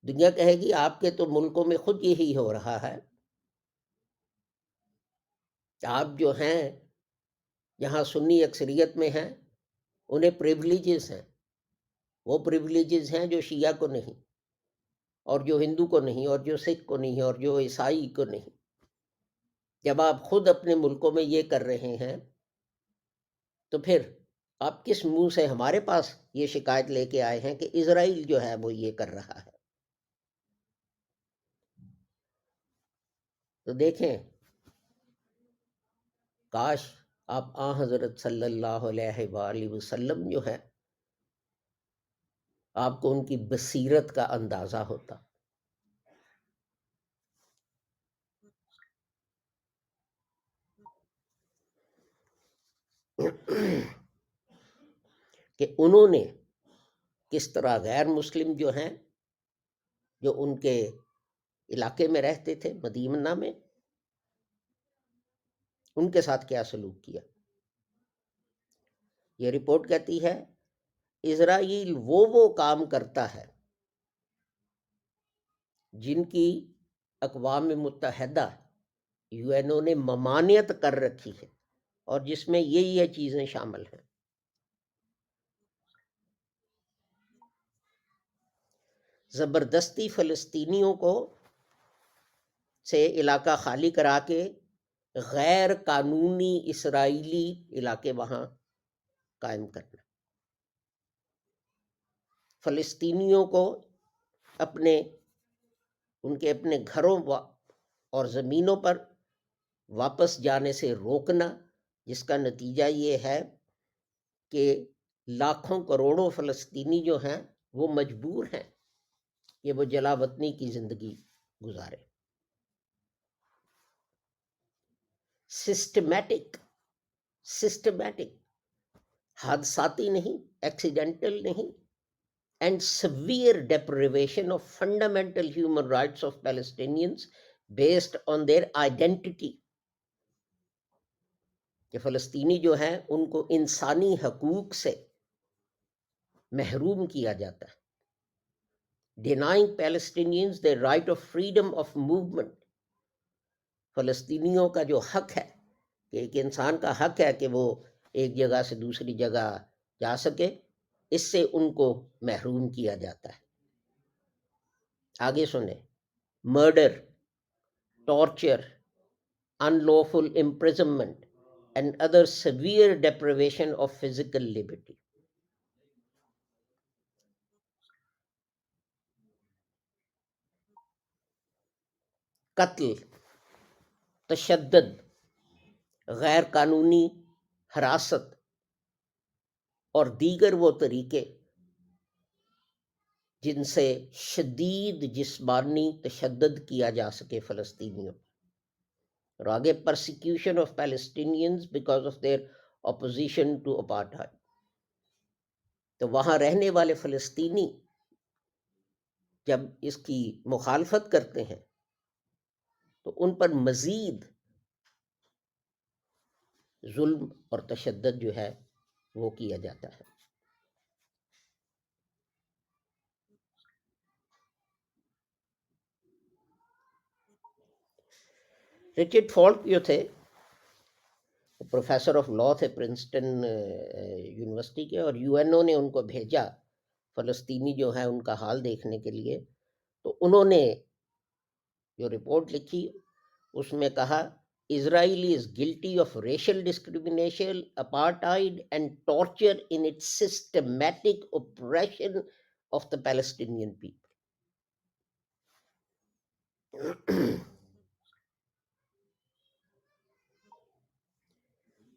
دنیا کہے گی آپ کے تو ملکوں میں خود یہی ہو رہا ہے، آپ جو ہیں جہاں سنی اکثریت میں ہیں انہیں پریویلیجز ہیں، وہ پریویلیجز ہیں جو شیعہ کو نہیں، اور جو ہندو کو نہیں، اور جو سکھ کو نہیں، اور جو عیسائی کو نہیں. جب آپ خود اپنے ملکوں میں یہ کر رہے ہیں تو پھر آپ کس منہ سے ہمارے پاس یہ شکایت لے کے آئے ہیں کہ اسرائیل جو ہے وہ یہ کر رہا ہے؟ تو دیکھیں، کاش آپ حضرت صلی اللہ علیہ وآلہ وسلم جو ہے آپ کو ان کی بصیرت کا اندازہ ہوتا. کہ انہوں نے کس طرح غیر مسلم جو ہیں جو ان کے علاقے میں رہتے تھے مدینہ میں، ان کے ساتھ کیا سلوک کیا. یہ رپورٹ کہتی ہے اسرائیل وہ کام کرتا ہے جن کی اقوام متحدہ UN نے ممانعت کر رکھی ہے، اور جس میں یہ چیزیں شامل ہیں. زبردستی فلسطینیوں کو سے علاقہ خالی کرا کے غیر قانونی اسرائیلی علاقے وہاں قائم کرنا، فلسطینیوں کو ان کے اپنے گھروں اور زمینوں پر واپس جانے سے روکنا، جس کا نتیجہ یہ ہے کہ لاکھوں کروڑوں فلسطینی جو ہیں وہ مجبور ہیں کہ وہ جلا وطنی کی زندگی گزارے. سسٹمیٹک حادثاتی نہیں، ایکسیڈنٹل نہیں، and severe deprivation of fundamental human rights of Palestinians based on their identity کہ فلسطینی جو ہیں ان کو انسانی حقوق سے محروم کیا جاتا ہے. denying Palestinians their right of freedom of movement. فلسطینیوں کا جو حق ہے کہ ایک انسان کا حق ہے کہ وہ ایک جگہ سے دوسری جگہ جا سکے، اس سے ان کو محروم کیا جاتا ہے. آگے سنیں. Murder, torture, unlawful imprisonment and other severe deprivation of physical liberty. قتل، تشدد، غیر قانونی حراست اور دیگر وہ طریقے جن سے شدید جسمانی تشدد کیا جا سکے فلسطینیوں. اور آگے persecution of Palestinians because of their opposition to apartheid. تو وہاں رہنے والے فلسطینی جب اس کی مخالفت کرتے ہیں تو ان پر مزید ظلم اور تشدد جو ہے وہ کیا جاتا ہے. رچرڈ فالک جو تھے پروفیسر آف لا تھے پرنسٹن یونیورسٹی کے، اور یو این او نے ان کو بھیجا فلسطینی جو ہیں ان کا حال دیکھنے کے لیے. تو انہوں نے جو رپورٹ لکھی اس میں کہا Israel is guilty of racial discrimination, apartheid and torture in its systematic oppression of the Palestinian people.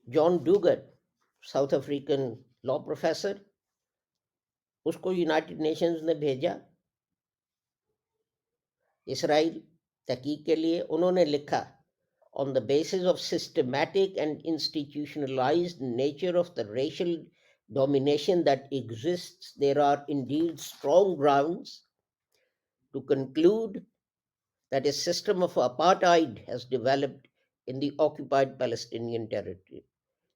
John Dugard, south African law professor, اس کو یونائٹڈ نیشنز نے بھیجا اسرائیل تحقیق کے لیے. انہوں نے لکھا on the basis of systematic and institutionalized nature of the racial domination that exists, there are indeed strong grounds to conclude that a system of apartheid has developed in the occupied Palestinian territory.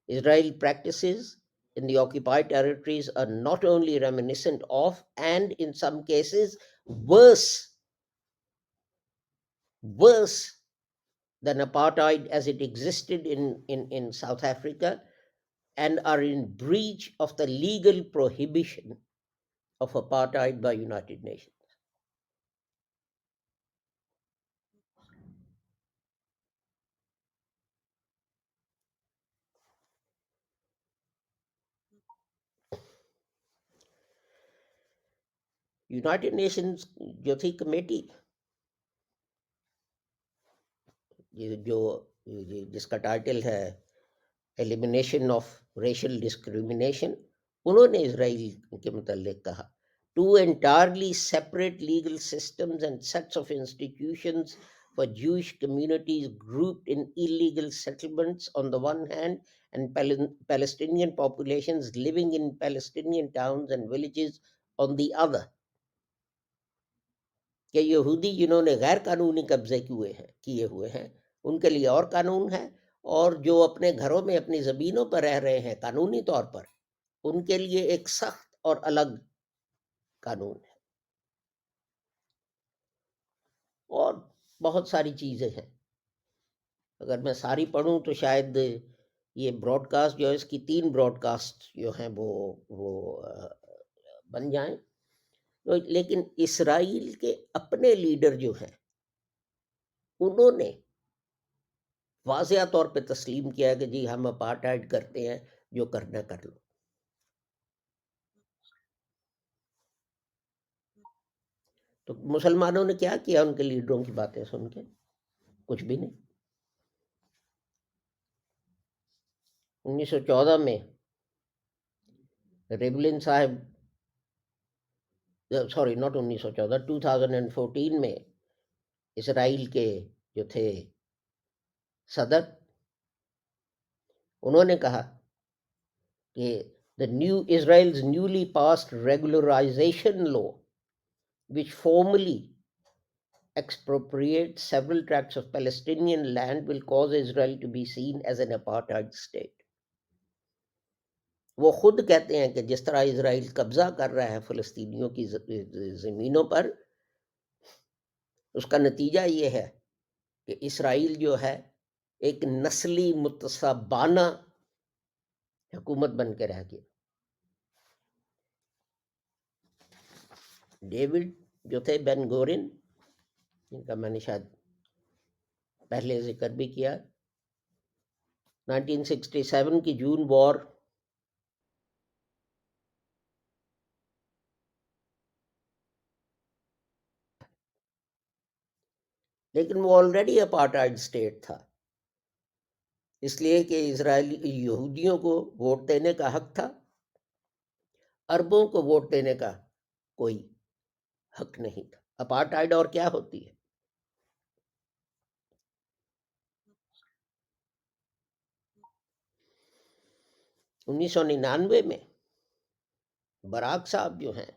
Israel practices in the occupied territories are not only reminiscent of, and in some cases worse than apartheid as it existed in South Africa, and are in breach of the legal prohibition of apartheid by United Nations. United nations جو تھی committee, جو جس کا title ہے elimination of racial discrimination, انہوں نے اسرائیل کے متعلق کہا to entirely separate legal systems and sets of institutions for Jewish communities grouped in illegal settlements on the one hand, and Palestinian populations living in Palestinian towns and villages on the other. کہ یہودی جنہوں نے غیر قانونی قبضے کیے ہوئے ہیں ان کے لیے اور قانون ہے، اور جو اپنے گھروں میں اپنی زمینوں پر رہ رہے ہیں قانونی طور پر، ان کے لیے ایک سخت اور الگ قانون ہے. اور بہت ساری چیزیں ہیں، اگر میں ساری پڑھوں تو شاید یہ براڈ کاسٹ جو ہے اس کی 3 براڈ کاسٹ جو ہیں وہ بن جائیں. لیکن اسرائیل کے اپنے لیڈر جو ہیں انہوں نے واضح طور پہ تسلیم کیا کہ جی ہم اپارٹائڈ کرتے ہیں، جو کرنا کر لو. تو مسلمانوں نے کیا کیا ان کے لیڈروں کی باتیں سن کے؟ کچھ بھی نہیں. 1914 میں ریبلن صاحب، سوری ناٹ 1914، 2014 میں اسرائیل کے جو تھے صدر، انہوں نے کہا کہ the new Israel's newly passed regularization law which formally expropriate several tracts of Palestinian land will cause Israel to be seen as an apartheid state. وہ خود کہتے ہیں کہ جس طرح اسرائیل قبضہ کر رہا ہے فلسطینیوں کی زمینوں پر، اس کا نتیجہ یہ ہے کہ اسرائیل جو ہے ایک نسلی متصابانہ حکومت بن کے رہ گیا. ڈیوڈ جو تھے بین گورن، جن کا میں نے شاید پہلے ذکر بھی کیا، 1967 کی جون وار لیکن وہ آلریڈی اپارٹائڈ اسٹیٹ تھا، اس لیے کہ اسرائیلی یہودیوں کو ووٹ دینے کا حق تھا، عربوں کو ووٹ دینے کا کوئی حق نہیں تھا. اپارٹائڈ اور کیا ہوتی ہے؟ انیس سو 99 میں براک صاحب جو ہیں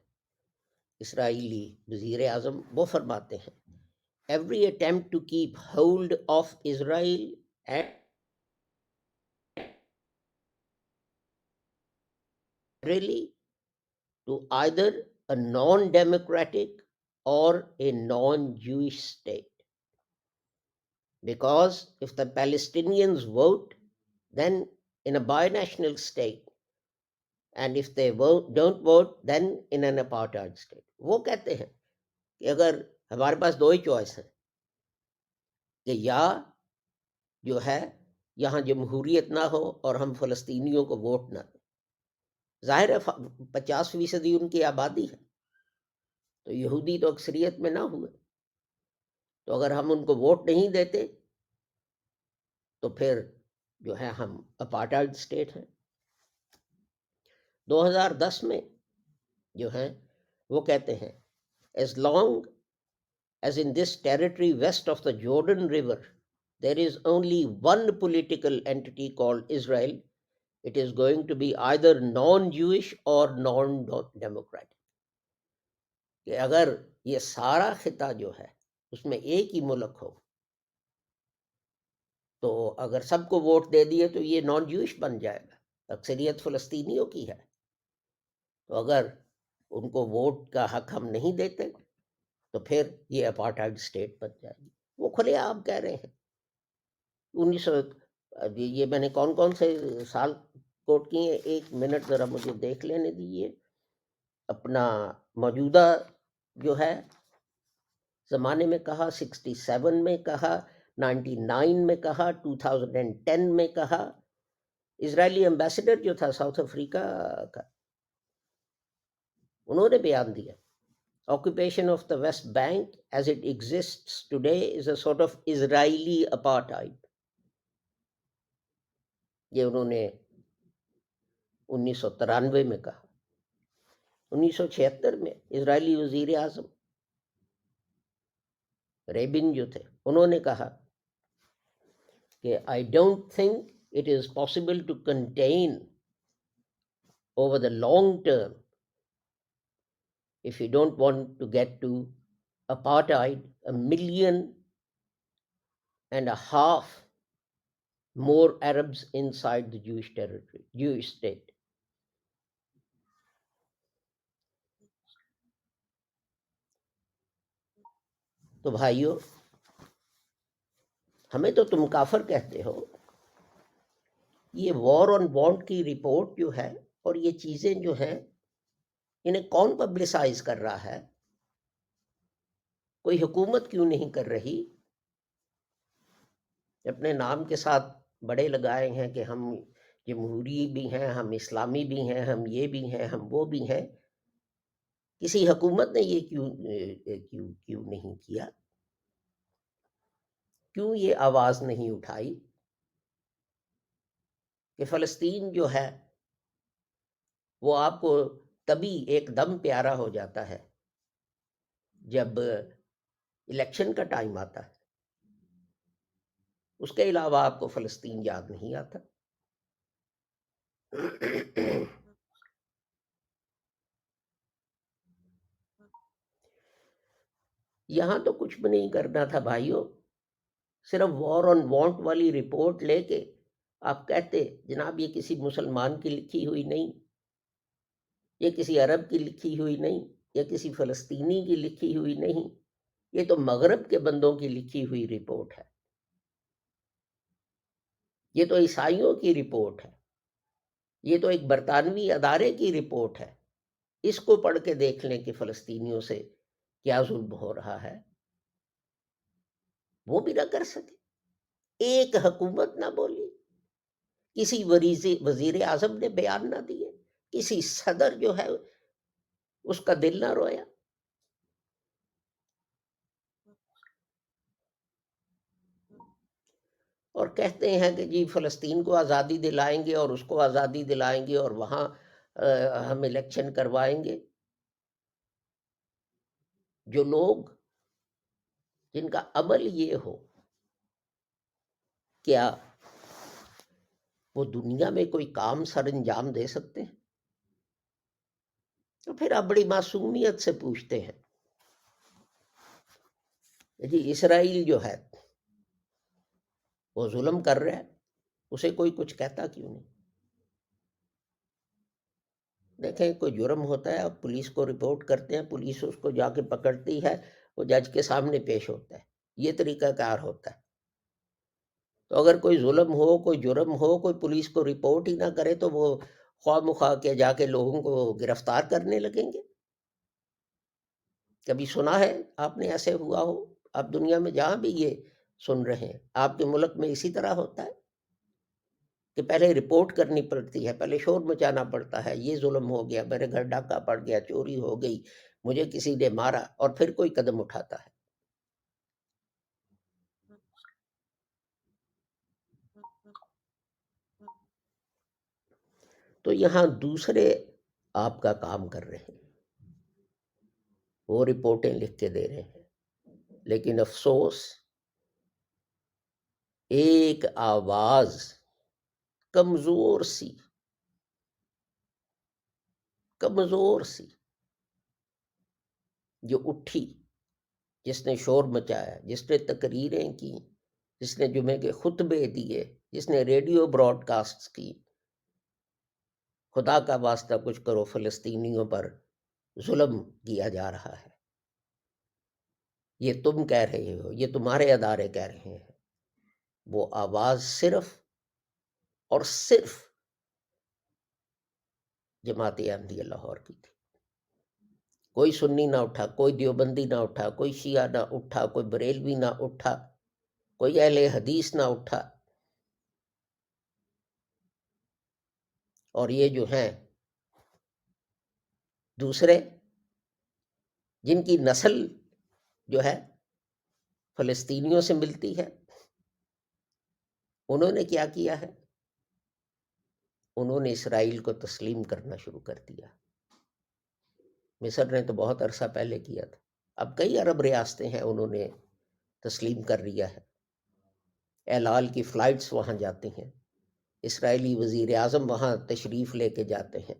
اسرائیلی وزیر اعظم، وہ فرماتے ہیں every attempt to keep hold of Israel and really to either a non-democratic or a non-Jewish state. Because if the Palestinians vote, then in a binational state, and if they don't vote, then in an apartheid state. وہ کہتے ہیں کہ اگر ہمارے پاس دو ہی choice ہیں کہ یا جو ہے یہاں جمہوریت نہ ہو اور ہم فلسطینیوں کو ووٹ نہ دیں. ظاہر ہے 50% ان کی آبادی ہے، تو یہودی تو اکثریت میں نہ ہوئے، تو اگر ہم ان کو ووٹ نہیں دیتے تو پھر جو ہے ہم اپارٹائڈ اسٹیٹ ہیں. 2010 میں جو ہیں وہ کہتے ہیں as long as in this territory west of the Jordan River there is only one political entity called Israel, it is going to be either non-Jewish or non-democratic. کہ اگر یہ سارا خطہ جو ہے اس میں ایک ہی ملک ہو تو اگر سب کو ووٹ دے دیے تو یہ نان جوش بن جائے گا، اکثریت فلسطینیوں کی ہے. تو اگر ان کو ووٹ کا حق ہم نہیں دیتے تو پھر یہ اپارٹائڈ اسٹیٹ بن جائے گی. وہ کھلے عام کہہ رہے ہیں. 1900 یہ میں نے کون کون سے سال کوٹ کیے ہیں، ایک منٹ ذرا مجھے دیکھ لینے دیجیے. اپنا موجودہ جو ہے زمانے میں کہا، 67 میں کہا، 99 میں کہا، 2010 میں کہا. اسرائیلی ایمبیسڈر جو تھا ساؤتھ افریقہ کا، انہوں نے بیان دیا occupation of the West Bank as it exists today is a sort of Israeli apartheid. یہ انہوں نے 1993 میں کہا. 1976 میں اسرائیلی وزیر اعظم ریبن جو تھے، انہوں نے کہا کہ I don't think it is possible to contain over the long term if we don't want to get to apartheid 1.5 million more Arabs inside the Jewish territory, Jewish state. تو بھائیو، ہمیں تو تم کافر کہتے ہو. یہ وار آن وانٹ کی رپورٹ جو ہے اور یہ چیزیں جو ہیں انہیں کون پبلسائز کر رہا ہے؟ کوئی حکومت کیوں نہیں کر رہی؟ اپنے نام کے ساتھ بڑے لگائے ہیں کہ ہم جمہوری بھی ہیں، ہم اسلامی بھی ہیں، ہم یہ بھی ہیں، ہم وہ بھی ہیں. کسی حکومت نے یہ کیوں نہیں کیا؟ کیوں یہ آواز نہیں اٹھائی کہ فلسطین جو ہے وہ آپ کو تبھی ایک دم پیارا ہو جاتا ہے جب الیکشن کا ٹائم آتا ہے، اس کے علاوہ آپ کو فلسطین یاد نہیں آتا. یہاں تو کچھ بھی نہیں کرنا تھا بھائیوں، صرف وار آن وانٹ والی رپورٹ لے کے آپ کہتے جناب یہ کسی مسلمان کی لکھی ہوئی نہیں، یہ کسی عرب کی لکھی ہوئی نہیں، یا کسی فلسطینی کی لکھی ہوئی نہیں، یہ تو مغرب کے بندوں کی لکھی ہوئی رپورٹ ہے، یہ تو عیسائیوں کی رپورٹ ہے، یہ تو ایک برطانوی ادارے کی رپورٹ ہے۔ اس کو پڑھ کے دیکھ لیں کہ فلسطینیوں سے کیا ظلم ہو رہا ہے، وہ بھی نہ کر سکے، ایک حکومت نہ بولی، کسی وزیر اعظم نے بیان نہ دیے، کسی صدر جو ہے اس کا دل نہ رویا۔ اور کہتے ہیں کہ جی فلسطین کو آزادی دلائیں گے اور اس کو آزادی دلائیں گے اور وہاں ہم الیکشن کروائیں گے۔ جو لوگ جن کا عمل یہ ہو، کیا وہ دنیا میں کوئی کام سر انجام دے سکتے ہیں؟ تو پھر آپ بڑی معصومیت سے پوچھتے ہیں جی اسرائیل جو ہے وہ ظلم کر رہا ہے، اسے کوئی کچھ کہتا کیوں نہیں؟ دیکھیں کوئی جرم ہوتا ہے، آپ پولیس کو رپورٹ کرتے ہیں، پولیس اس کو جا کے پکڑتی ہے، وہ جج کے سامنے پیش ہوتا ہے، یہ طریقہ کار ہوتا ہے۔ تو اگر کوئی ظلم ہو، کوئی جرم ہو، کوئی پولیس کو رپورٹ ہی نہ کرے تو وہ خواہ مخواہ کے جا کے لوگوں کو گرفتار کرنے لگیں گے؟ کبھی سنا ہے آپ نے ایسے ہوا ہو؟ آپ دنیا میں جہاں بھی یہ سن رہے ہیں، آپ کے ملک میں اسی طرح ہوتا ہے کہ پہلے رپورٹ کرنی پڑتی ہے، پہلے شور مچانا پڑتا ہے، یہ ظلم ہو گیا، میرے گھر ڈاکہ پڑ گیا، چوری ہو گئی، مجھے کسی نے مارا، اور پھر کوئی قدم اٹھاتا ہے۔ تو یہاں دوسرے آپ کا کام کر رہے ہیں، وہ رپورٹیں لکھ کے دے رہے ہیں، لیکن افسوس ایک آواز کمزور سی جو اٹھی، جس نے شور مچایا، جس نے تقریریں کی، جس نے جمعے کے خطبے دیے، جس نے ریڈیو براڈ کاسٹ کی، خدا کا واسطہ کچھ کرو، فلسطینیوں پر ظلم کیا جا رہا ہے، یہ تم کہہ رہے ہو، یہ تمہارے ادارے کہہ رہے ہیں، وہ آواز صرف اور صرف جماعت احمدیہ لاہور کی تھی۔ کوئی سنی نہ اٹھا، کوئی دیوبندی نہ اٹھا، کوئی شیعہ نہ اٹھا، کوئی بریلوی نہ اٹھا، کوئی اہل حدیث نہ اٹھا۔ اور یہ جو ہیں دوسرے جن کی نسل جو ہے فلسطینیوں سے ملتی ہے، انہوں نے کیا کیا ہے؟ انہوں نے اسرائیل کو تسلیم کرنا شروع کر دیا۔ مصر نے تو بہت عرصہ پہلے کیا تھا، اب کئی عرب ریاستیں ہیں انہوں نے تسلیم کر لیا ہے۔ اعلال کی فلائٹس وہاں جاتی ہیں، اسرائیلی وزیر اعظم وہاں تشریف لے کے جاتے ہیں،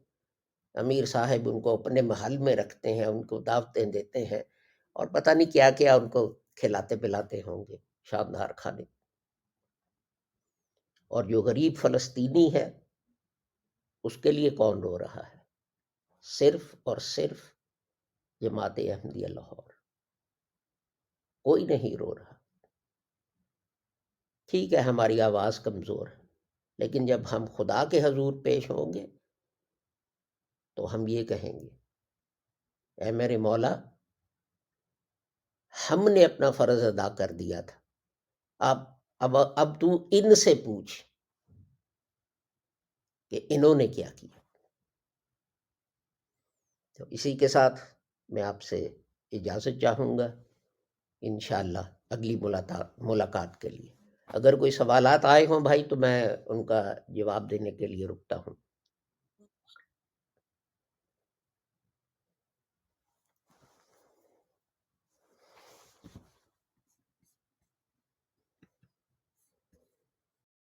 امیر صاحب ان کو اپنے محل میں رکھتے ہیں، ان کو دعوتیں دیتے ہیں، اور پتہ نہیں کیا کیا ان کو کھلاتے پلاتے ہوں گے، شاندار کھانے۔ اور جو غریب فلسطینی ہے اس کے لیے کون رو رہا ہے؟ صرف اور صرف جماعت احمدیہ لاہور، کوئی نہیں رو رہا۔ ٹھیک ہے ہماری آواز کمزور ہے، لیکن جب ہم خدا کے حضور پیش ہوں گے تو ہم یہ کہیں گے، اے میرے مولا، ہم نے اپنا فرض ادا کر دیا تھا، اب تو ان سے پوچھ کہ انہوں نے کیا کیا۔ تو اسی کے ساتھ میں آپ سے اجازت چاہوں گا، انشاءاللہ اگلی ملاقات کے لیے۔ اگر کوئی سوالات آئے ہوں بھائی تو میں ان کا جواب دینے کے لیے رکتا ہوں۔